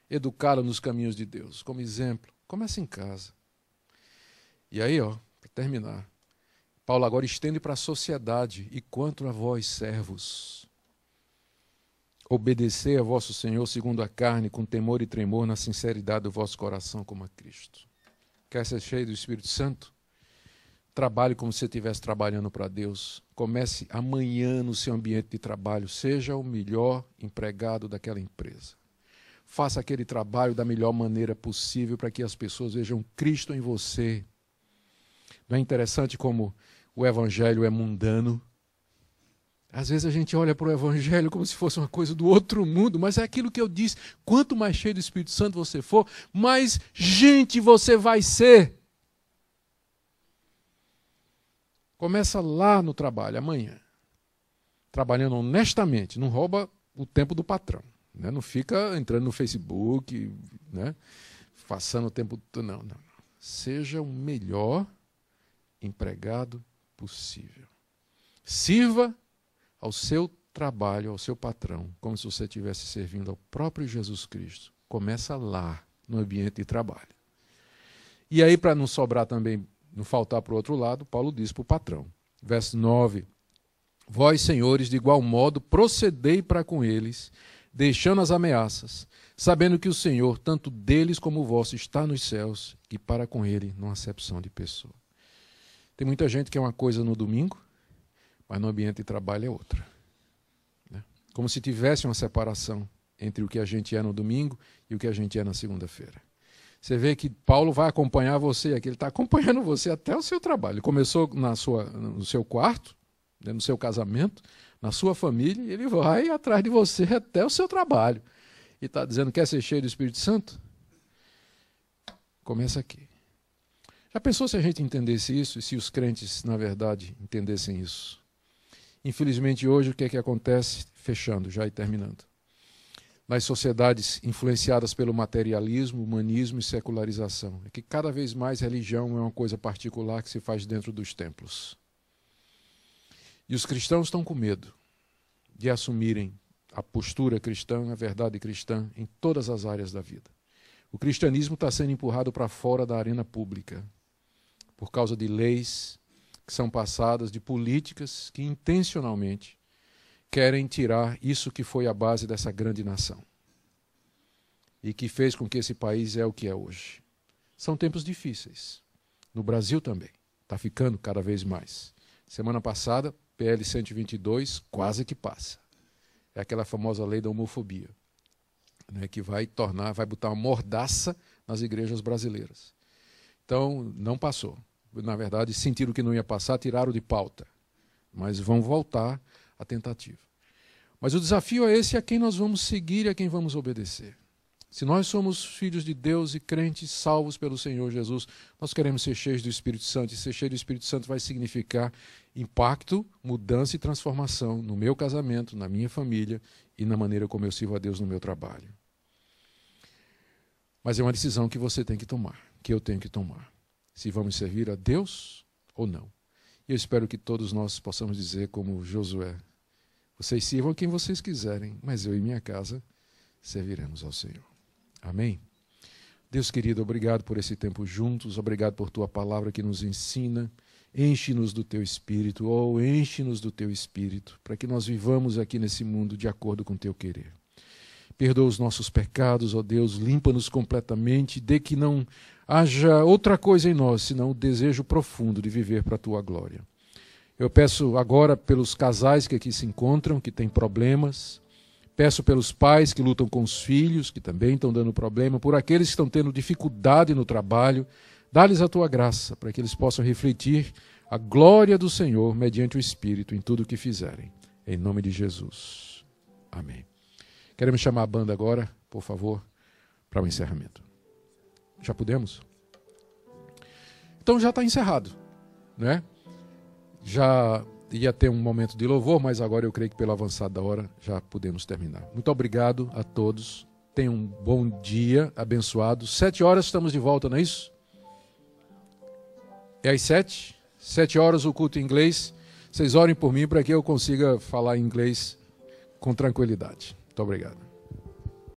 A: educá-lo nos caminhos de Deus, como exemplo. Começa em casa. E aí, para terminar, Paulo agora estende para a sociedade. E quanto a vós, servos, obedecei a vosso Senhor segundo a carne, com temor e tremor, na sinceridade do vosso coração, como a Cristo. Quer ser cheio do Espírito Santo? Trabalhe como se você estivesse trabalhando para Deus. Comece amanhã no seu ambiente de trabalho. Seja o melhor empregado daquela empresa. Faça aquele trabalho da melhor maneira possível para que as pessoas vejam Cristo em você. Não é interessante como o Evangelho é mundano? Às vezes a gente olha para o Evangelho como se fosse uma coisa do outro mundo, mas é aquilo que eu disse. Quanto mais cheio do Espírito Santo você for, mais gente você vai ser. Começa lá no trabalho, amanhã. Trabalhando honestamente, não rouba o tempo do patrão. Né? Não fica entrando no Facebook, né? Passando o tempo todo. Não. Seja o melhor empregado possível. Sirva ao seu trabalho, ao seu patrão, como se você estivesse servindo ao próprio Jesus Cristo. Começa lá, no ambiente de trabalho. E aí, para não sobrar também, não faltar para o outro lado, Paulo diz para o patrão, verso 9, vós, senhores, de igual modo, procedei para com eles, deixando as ameaças, sabendo que o Senhor, tanto deles como o vosso, está nos céus, e para com ele não há acepção de pessoa. Tem muita gente que é uma coisa no domingo, mas no ambiente de trabalho é outra. Né? Como se tivesse uma separação entre o que a gente é no domingo e o que a gente é na segunda-feira. Você vê que Paulo vai acompanhar você aqui, ele está acompanhando você até o seu trabalho. Ele começou no seu quarto, né, no seu casamento, na sua família, e ele vai atrás de você até o seu trabalho. E está dizendo, quer ser cheio do Espírito Santo? Começa aqui. Já pensou se a gente entendesse isso e se os crentes, na verdade, entendessem isso? Infelizmente, hoje, o que é que acontece? Fechando já e terminando. Nas sociedades influenciadas pelo materialismo, humanismo e secularização. É que cada vez mais religião é uma coisa particular que se faz dentro dos templos. E os cristãos estão com medo de assumirem a postura cristã, a verdade cristã, em todas as áreas da vida. O cristianismo está sendo empurrado para fora da arena pública, por causa de leis que são passadas, de políticas que intencionalmente querem tirar isso que foi a base dessa grande nação e que fez com que esse país é o que é hoje. São tempos difíceis. No Brasil também. Está ficando cada vez mais. Semana passada, PL 122 quase que passa. É aquela famosa lei da homofobia, né, que vai botar uma mordaça nas igrejas brasileiras. Então, não passou. Na verdade, sentiram que não ia passar, tiraram de pauta. Mas vão voltar à tentativa. Mas o desafio é esse, a quem nós vamos seguir e a quem vamos obedecer. Se nós somos filhos de Deus e crentes salvos pelo Senhor Jesus, nós queremos ser cheios do Espírito Santo. E ser cheio do Espírito Santo vai significar impacto, mudança e transformação no meu casamento, na minha família e na maneira como eu sirvo a Deus no meu trabalho. Mas é uma decisão que você tem que tomar, que eu tenho que tomar. Se vamos servir a Deus ou não. E eu espero que todos nós possamos dizer como Josué, vocês sirvam quem vocês quiserem, mas eu e minha casa serviremos ao Senhor. Amém? Deus querido, obrigado por esse tempo juntos, obrigado por tua palavra que nos ensina, enche-nos do teu Espírito, enche-nos do teu Espírito, para que nós vivamos aqui nesse mundo de acordo com o teu querer. Perdoa os nossos pecados, ó Deus, limpa-nos completamente, dê que não haja outra coisa em nós, senão o desejo profundo de viver para a tua glória. Eu peço agora pelos casais que aqui se encontram, que têm problemas, peço pelos pais que lutam com os filhos, que também estão dando problema, por aqueles que estão tendo dificuldade no trabalho, dá-lhes a tua graça, para que eles possam refletir a glória do Senhor mediante o Espírito em tudo o que fizerem. Em nome de Jesus. Amém. Queremos chamar a banda agora, por favor, para o encerramento. Já podemos? Então já está encerrado, né? Já ia ter um momento de louvor, mas agora eu creio que pelo avançado da hora já podemos terminar. Muito obrigado a todos. Tenham um bom dia, abençoado. 7h estamos de volta, não é isso? É às 7? 7h o culto em inglês. Vocês orem por mim para que eu consiga falar inglês com tranquilidade. Muito obrigado.